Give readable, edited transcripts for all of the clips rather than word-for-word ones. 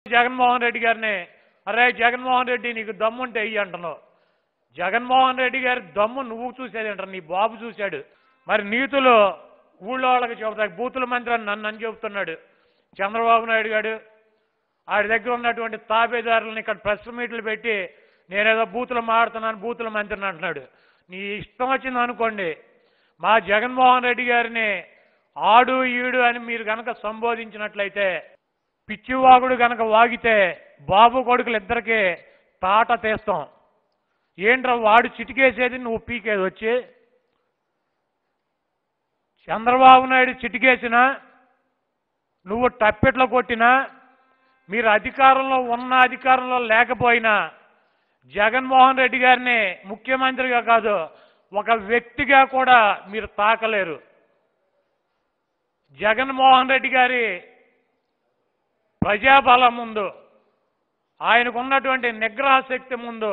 జగన్మోహన్ రెడ్డి గారిని అరే జగన్మోహన్ రెడ్డి నీకు దమ్ముంటే ఇయ్యి అంటున్నావు. జగన్మోహన్ రెడ్డి గారి దమ్ము నువ్వు చూసేదేంటారు, నీ బాబు చూశాడు. మరి నీతులు ఊళ్ళో వాళ్ళకి చెబుతాయి. బూతుల మంత్రి అని నన్ను చెబుతున్నాడు చంద్రబాబు నాయుడు గారు. ఆడి దగ్గర ఉన్నటువంటి తాబేదారులను ఇక్కడ ప్రెస్ మీట్లు పెట్టి నేనేదో బూతులు మాడుతున్నాను, బూతుల మంత్రిని అంటున్నాడు. నీ ఇష్టం వచ్చింది అనుకోండి. మా జగన్మోహన్ రెడ్డి గారిని ఆడు ఈడు అని మీరు కనుక సంబోధించినట్లయితే, పిచ్చివాగుడు కనుక వాగితే బాబు కొడుకులు ఇద్దరికి తాట తీస్తాం. ఏంట్రా వాడు చిటికేసేది నువ్వు పీకేది వచ్చి? చంద్రబాబు నాయుడు చిటికేసినా నువ్వు టప్పెట్లో కొట్టినా, మీరు అధికారంలో ఉన్న అధికారంలో లేకపోయినా జగన్మోహన్ రెడ్డి గారిని ముఖ్యమంత్రిగా కాదు ఒక వ్యక్తిగా కూడా మీరు తాకలేరు. జగన్మోహన్ రెడ్డి గారి ప్రజాబలం ముందు, ఆయనకున్నటువంటి నిగ్రహ శక్తి ముందు,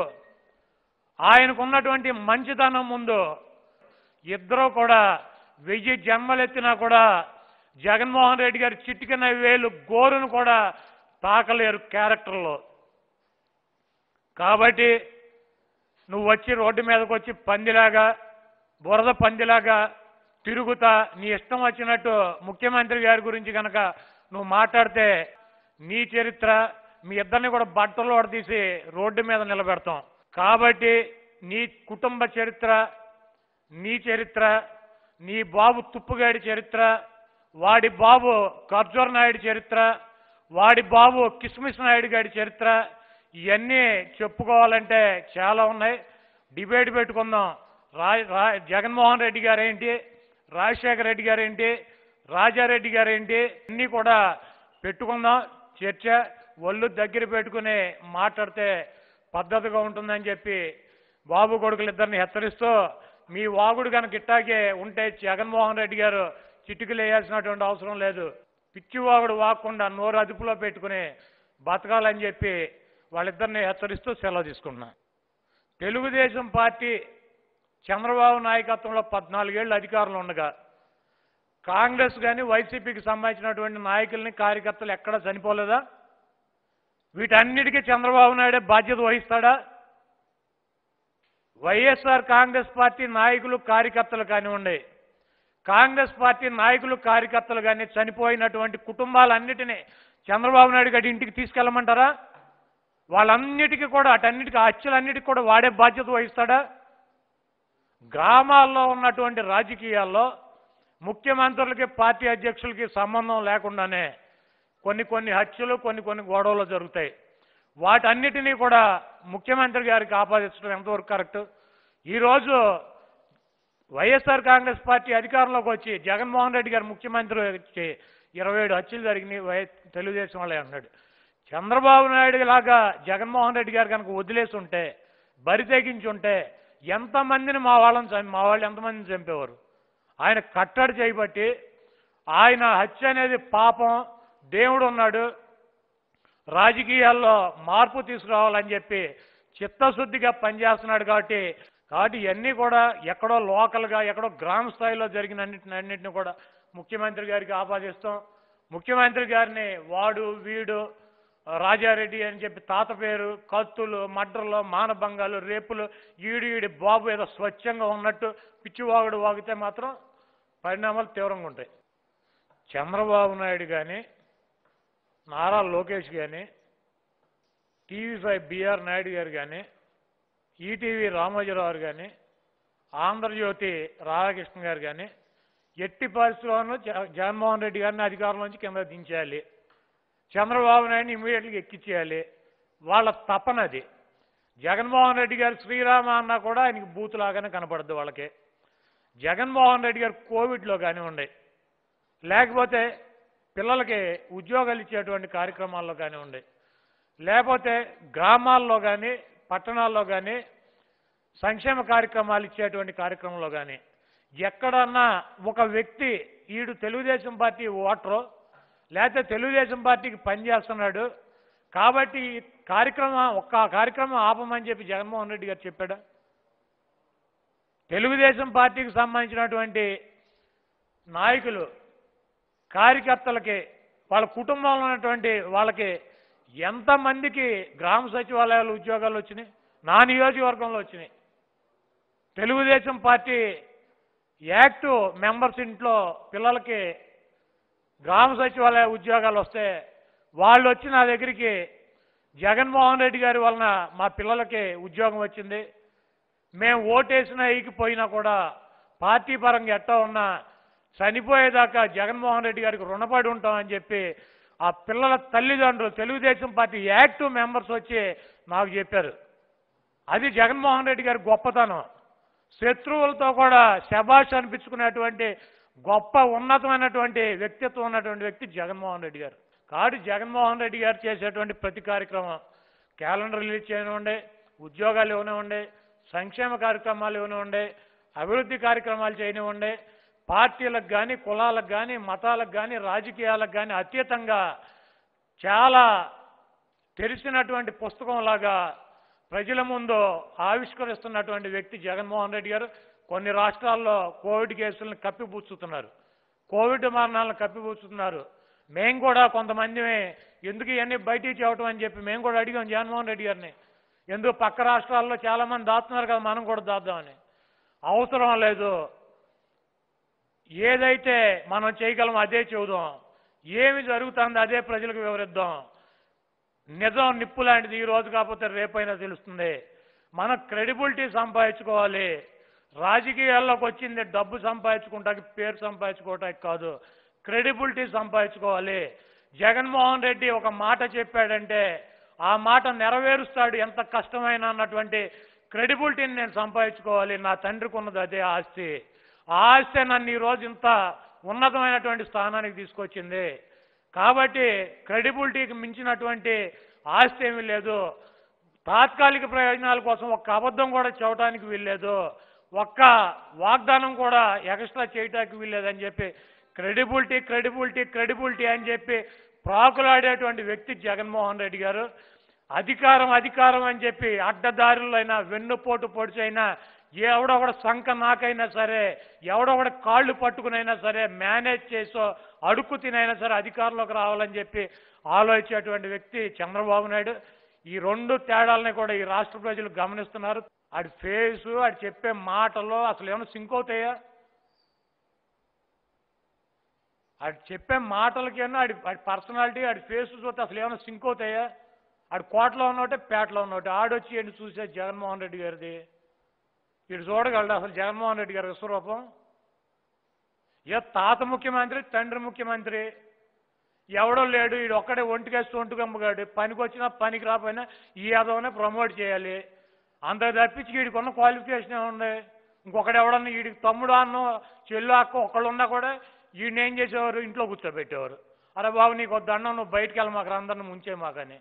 ఆయనకున్నటువంటి మంచితనం ముందు ఇద్దరూ కూడా 1000 జన్మలెత్తినా కూడా జగన్మోహన్ రెడ్డి గారి చిటికిన వేలు గోరును కూడా తాకలేరు క్యారెక్టర్లో. కాబట్టి నువ్వు వచ్చి రోడ్డు మీదకి వచ్చి పందిలాగా, బురద పందిలాగా తిరుగుతా నీ ఇష్టం వచ్చినట్టు ముఖ్యమంత్రి గారి గురించి కనుక నువ్వు మాట్లాడితే నీ చరిత్ర మీ ఇద్దరిని కూడా బట్టలు తీసి రోడ్డు మీద నిలబెడతాం. కాబట్టి నీ కుటుంబ చరిత్ర, నీ చరిత్ర, నీ బాబు తుప్పుగాడి చరిత్ర, వాడి బాబు ఖర్జూర్ నాయుడు చరిత్ర, వాడి బాబు కిస్మిస్ నాయుడు గారి చరిత్ర, ఇవన్నీ చెప్పుకోవాలంటే చాలా ఉన్నాయి. డిబేట్ పెట్టుకుందాం. జగన్మోహన్ రెడ్డి గారేంటి, రాజశేఖర రెడ్డి గారేంటి, రాజారెడ్డి గారేంటి, అన్నీ కూడా పెట్టుకుందాం చర్చ. ఒళ్ళు దగ్గర పెట్టుకుని మాట్లాడితే పద్ధతిగా ఉంటుందని చెప్పి బాబు కొడుకులు ఇద్దరిని హెచ్చరిస్తూ, మీ వాగుడు కనుక ఇట్టాగే ఉంటే జగన్మోహన్ రెడ్డి గారు చిటికలు వేయాల్సినటువంటి అవసరం లేదు. పిచ్చివాగుడు వాగకుండా నోరు అదుపులో పెట్టుకుని బతకాలని చెప్పి వాళ్ళిద్దరిని హెచ్చరిస్తూ సెలవు తీసుకున్నా. తెలుగుదేశం పార్టీ చంద్రబాబు నాయకత్వంలో 14 ఏళ్ళు అధికారంలో ఉండగా కాంగ్రెస్ కానీ వైసీపీకి సంబంధించినటువంటి నాయకుల్ని, కార్యకర్తలు ఎక్కడా చనిపోలేదా? వీటన్నిటికీ చంద్రబాబు నాయుడే బాధ్యత వహిస్తాడా? వైఎస్ఆర్ కాంగ్రెస్ పార్టీ నాయకులు, కార్యకర్తలు కానివ్వండి, కాంగ్రెస్ పార్టీ నాయకులు, కార్యకర్తలు కానీ చనిపోయినటువంటి కుటుంబాలన్నిటినీ చంద్రబాబు నాయుడు గారి ఇంటికి తీసుకెళ్ళమంటారా? వాళ్ళన్నిటికీ కూడా, అటన్నిటికీ, హత్యలన్నిటికీ కూడా వాడే బాధ్యత వహిస్తాడా? గ్రామాల్లో ఉన్నటువంటి రాజకీయాల్లో ముఖ్యమంత్రులకి, పార్టీ అధ్యక్షులకి సంబంధం లేకుండానే కొన్ని హత్యలు, కొన్ని గొడవలు జరుగుతాయి. వాటన్నిటినీ కూడా ముఖ్యమంత్రి గారికి ఆపాదించడం ఎంతవరకు కరెక్ట్? ఈరోజు వైఎస్ఆర్ కాంగ్రెస్ పార్టీ అధికారంలోకి వచ్చి జగన్మోహన్ రెడ్డి గారు ముఖ్యమంత్రి వచ్చి 27 హత్యలు జరిగినాయి తెలుగుదేశం వాళ్ళే అన్నాడు. చంద్రబాబు నాయుడు లాగా జగన్మోహన్ రెడ్డి గారు కనుక వదిలేసి ఉంటే, బరి తెగించి ఉంటే ఎంతమందిని మా వాళ్ళు ఎంతమందిని చంపేవారు? ఆయన కట్టడి చేయబట్టి ఆయన హత్య అనేది పాపం, దేవుడు ఉన్నాడు, రాజకీయాల్లో మార్పు తీసుకురావాలని చెప్పి చిత్తశుద్ధిగా పనిచేస్తున్నాడు. కాబట్టి ఇవన్నీ కూడా ఎక్కడో లోకల్గా, ఎక్కడో గ్రామ స్థాయిలో జరిగిన అన్నింటినీ కూడా ముఖ్యమంత్రి గారికి ఆపాదిస్తాం. ముఖ్యమంత్రి గారిని వాడు, వీడు, రాజారెడ్డి అని చెప్పి తాత పేరు, కత్తులు, మర్డర్లు, మానభంగాలు, రేపులు, ఈడి బాబు ఏదో స్వచ్ఛంగా ఉన్నట్టు పిచ్చివాగుడు వాగితే మాత్రం పరిణామాలు తీవ్రంగా ఉంటాయి. చంద్రబాబు నాయుడు కానీ, నారా లోకేష్ కానీ, టీవీ5 బిఆర్ నాయుడు గారు కానీ, ఈటీవీ రామోజీరావు కానీ, ఆంధ్రజ్యోతి రాధాకృష్ణ గారు కానీ ఎట్టి పరిస్థితుల్లోనూ జగన్మోహన్ రెడ్డి గారిని అధికారంలోంచి కింద దించేయాలి, చంద్రబాబు నాయుడిని ఇమీడియట్గా ఎక్కించేయాలి. వాళ్ళ తపనది. జగన్మోహన్ రెడ్డి గారు శ్రీరామ అన్నా కూడా ఆయనకి బూతులాగానే కనపడుద్ది వాళ్ళకి. జగన్మోహన్ రెడ్డి గారు కోవిడ్లో కానివ్వండి, లేకపోతే పిల్లలకి ఉద్యోగాలు ఇచ్చేటువంటి కార్యక్రమాల్లో కానివ్వండి, లేకపోతే గ్రామాల్లో కానీ, పట్టణాల్లో కానీ సంక్షేమ కార్యక్రమాలు ఇచ్చేటువంటి కార్యక్రమంలో కానీ ఎక్కడన్నా ఒక వ్యక్తి ఈడు తెలుగుదేశం పార్టీ ఓటరు, లేకపోతే తెలుగుదేశం పార్టీకి పనిచేస్తున్నాడు కాబట్టి ఒక్క కార్యక్రమం ఆపమని చెప్పి జగన్మోహన్ రెడ్డి గారు చెప్పాడా? తెలుగుదేశం పార్టీకి సంబంధించినటువంటి నాయకులు, కార్యకర్తలకి, వాళ్ళ కుటుంబంలో ఉన్నటువంటి వాళ్ళకి ఎంతమందికి గ్రామ సచివాలయాలు ఉద్యోగాలు వచ్చినాయి? నా నియోజకవర్గంలో వచ్చినాయి. తెలుగుదేశం పార్టీ యాక్టివ్ మెంబర్స్ ఇంట్లో పిల్లలకి గ్రామ సచివాలయ ఉద్యోగాలు వస్తే వాళ్ళు వచ్చి నా దగ్గరికి జగన్మోహన్ రెడ్డి గారి వలన మా పిల్లలకి ఉద్యోగం వచ్చింది, మేము ఓటేసినా ఎగిపోయినా కూడా పార్టీ పరంగా ఎట్టా ఉన్నా చనిపోయేదాకా జగన్మోహన్ రెడ్డి గారికి రుణపడి ఉంటామని చెప్పి ఆ పిల్లల తల్లిదండ్రులు తెలుగుదేశం పార్టీ యాక్టివ్ మెంబర్స్ వచ్చి నాకు చెప్పారు. అది జగన్మోహన్ రెడ్డి గారి గొప్పతనం. శత్రువులతో కూడా శభాష్ అనిపించుకునేటువంటి గొప్ప ఉన్నతమైనటువంటి వ్యక్తిత్వం ఉన్నటువంటి వ్యక్తి జగన్మోహన్ రెడ్డి గారు. కాబట్టి జగన్మోహన్ రెడ్డి గారు చేసేటువంటి ప్రతి కార్యక్రమం క్యాలెండర్ రిలీజ్ చేయనివ్వండి, ఉద్యోగాలు ఇవ్వనివ్వండి, సంక్షేమ కార్యక్రమాలు ఇవ్వనివ్వండి, అభివృద్ధి కార్యక్రమాలు చేయనివ్వండి, పార్టీలకు కానీ కులాలకు కానీ మతాలకు కానీ రాజకీయాలకు కానీ అతీతంగా చాలా తెరిచినటువంటి పుస్తకంలాగా ప్రజల ముందు ఆవిష్కరిస్తున్నటువంటి వ్యక్తి జగన్మోహన్ రెడ్డి గారు. కొన్ని రాష్ట్రాల్లో కోవిడ్ కేసులను కప్పిపుచ్చుతున్నారు, కోవిడ్ మరణాలను కప్పిపుచ్చుతున్నారు. మేము కూడా కొంతమంది ఎందుకు ఇవన్నీ బయటికి చెప్పడం అని చెప్పి మేము కూడా అడిగాం జగన్మోహన్ రెడ్డి గారిని. ఎందుకు పక్క రాష్ట్రాల్లో చాలామంది దాస్తున్నారు కదా, మనం కూడా దాద్దామని. అవసరం లేదు, ఏదైతే మనం చేయగలం అదే చెబుదాం, ఏమి జరుగుతుందో అదే ప్రజలకు వివరిద్దాం. నిజం నిప్పు లాంటిది, ఈ రోజు కాకపోతే రేపైనా తెలుస్తుంది. మన క్రెడిబిలిటీ సంపాదించుకోవాలి. రాజకీయాల్లోకి వచ్చింది డబ్బు సంపాదించుకుంటానికి, పేరు సంపాదించుకోవటానికి కాదు, క్రెడిబిలిటీ సంపాదించుకోవాలి. జగన్మోహన్ రెడ్డి ఒక మాట చెప్పాడంటే ఆ మాట నెరవేరుస్తాడు ఎంత కష్టమైనా అన్నటువంటి క్రెడిబిలిటీని నేను సంపాదించుకోవాలి. నా తండ్రికి ఉన్నది అదే ఆస్తి. ఆ ఆస్తి నన్ను ఈరోజు ఇంత ఉన్నతమైనటువంటి స్థానానికి తీసుకొచ్చింది. కాబట్టి క్రెడిబిలిటీకి మించినటువంటి ఆస్తి ఏమీ లేదు. తాత్కాలిక ప్రయోజనాల కోసం ఒక్క అబద్ధం కూడా చెప్పడానికి వీల్లేదు, ఒక్క వాగ్దానం కూడా ఎక్స్ట్రా చేయటానికి వీల్లేదని చెప్పి క్రెడిబిలిటీ క్రెడిబిలిటీ క్రెడిబిలిటీ అని చెప్పి ప్రాకులాడేటువంటి వ్యక్తి జగన్మోహన్ రెడ్డి గారు. అధికారం అధికారం అని చెప్పి అడ్డదారులైనా వెన్నుపోటు పొడిచైనా ఎవడొకడ సంక నాకైనా సరే, ఎవడొకడ కాళ్ళు పట్టుకునైనా సరే, మేనేజ్ చేసో అడుక్కు తినైనా సరే అధికారంలోకి రావాలని చెప్పి ఆలోచించేటువంటి వ్యక్తి చంద్రబాబు నాయుడు. ఈ రెండు తేడాలని కూడా ఈ రాష్ట్ర ప్రజలు గమనిస్తున్నారు. ఆడి ఫేసు, ఆడి చెప్పే మాటలు అసలు ఏమైనా సింక్ అవుతాయా? ఆడి చెప్పే మాటలకేనా ఆడి పర్సనాలిటీ, ఆడి ఫేస్ చూస్తే అసలు ఏమైనా సింక్ అవుతాయా? ఆడు కోటలో ఉన్నోటే పేటలో ఉన్నోటే. ఆడొచ్చి ఏంటి చూసే జగన్మోహన్ రెడ్డి గారిది? ఇటు చూడగలడు అసలు జగన్మోహన్ రెడ్డి గారి విశ్వరూపం? ఏ తాత ముఖ్యమంత్రి, తండ్రి ముఖ్యమంత్రి, ఎవడో లేడు, వీడు ఒక్కడే ఒంటికేస్తూ ఒంటికమ్మగాడు. పనికి వచ్చినా పనికి రాకపోయినా ఈ యాదవనే ప్రమోట్ చేయాలి. అంత తప్పించి వీడికి ఉన్న క్వాలిఫికేషన్ ఏముంది? ఇంకొకటి ఎవడన్నా వీడికి తమ్ముడు అన్నో చెల్లు అక్క ఒకళ్ళు ఉన్నా కూడా వీడిని ఏం చేసేవారు? ఇంట్లో కూర్చోబెట్టేవారు. అరే బాబు నీకు దండం, నువ్వు బయటికి వెళ్ళమాకరా, అందరిని ముంచే మాకని.